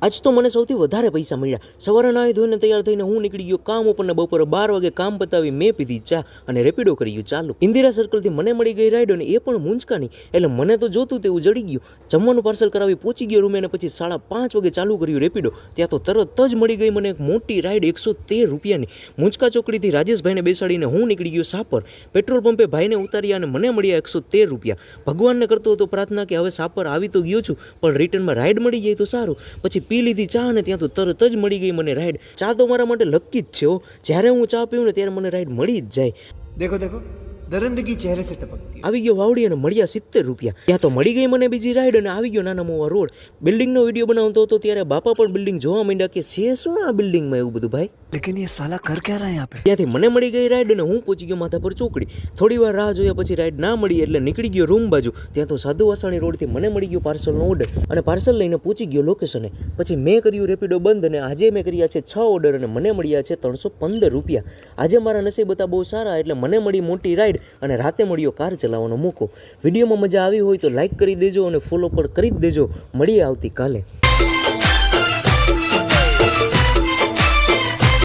આજ તો મને સૌથી વધારે પૈસા મળ્યા. સવારે નાહી ધોઈને તૈયાર થઈને હું નીકળી ગયો કામ ઉપર ને બપોરે 12 વાગે કામ પતાવી મેં પીધી ચા અને રેપિડો કર્યું ચાલુ. ઇન્દિરા સર્કલથી મને મળી ગઈ રાઈડ અને એ પણ મુંજકાની, એટલે મને તો જોતું તેવું જડી ગયું. જમવાનું પાર્સલ કરાવી પહોંચી ગયો રૂમે અને પછી 5:30 વાગે ચાલુ કર્યું રેપિડો. ત્યાં તો તરત જ મળી ગઈ મને એક મોટી રાઈડ 113 રૂપિયાની. મુંજકા ચોકડીથી રાજેશભાઈને બેસાડીને હું નીકળી ગયો સાપર. પેટ્રોલ પંપે ભાઈને ઉતાર્યા અને મને મળ્યા 113 રૂપિયા. ભગવાનને કરતો હતો પ્રાર્થના કે હવે સાપર આવી તો ગયો છું, પણ રિટર્નમાં રાઈડ મળી જાય તો સારું. પછી પી લીધી ચા અને ત્યાં તો તરત જ મળી ગઈ મને રાઈડ. ચા તો મારા માટે લકી જ છે હો. જ્યારે હું ચા પીઉં ને ત્યારે મને રાઈડ મળી જ જાય. देखो देखो दरिंदगी चेहरे से टपकती है. આવી ગયો વાવડી અને મળ્યા 70 રૂપિયા. ત્યાં તો મળી ગઈ મને બીજી રાઈડ અને આવી ગયો નાના મોવા રોડ. બિલ્ડિંગનો વિડીયો બનાવતો હતો ત્યારે બાપા પણ બિલ્ડિંગ જોવા માંડ્યા કે છે શું આ બિલ્ડિંગમાં એવું બધું ભાઈ. लेकिन ये साला कर क्या रहा है यहाँ पे? ત્યાંથી મને મળી ગઈ રાઈડ અને હું પહોંચી ગયો માથાપર ચોકડી. થોડી વાર રાહ જોયા પછી રાઈડ ના મળી એટલે નીકળી ગયો રૂમ બાજુ. ત્યાં તો સાધુ વાસાણી રોડથી મને મળી ગયો પાર્સલનો ઓર્ડર અને પાર્સલ લઈને પહોંચી ગયો લોકેશને. પછી મેં કર્યું રેપિડો બંધ અને આજે મેં કર્યા છે 6 ઓર્ડર અને મને મળ્યા છે 315 રૂપિયા. આજે મારા નસીબ હતા બહુ સારા એટલે મને મળી મોટી રાઈડ અને રાતે મળ્યો કાર ચલાવવાનો મોકો. વિડીયોમાં મજા આવી હોય તો લાઈક કરી દેજો અને ફોલો પણ કરી જ દેજો. મળીએ આવતીકાલે.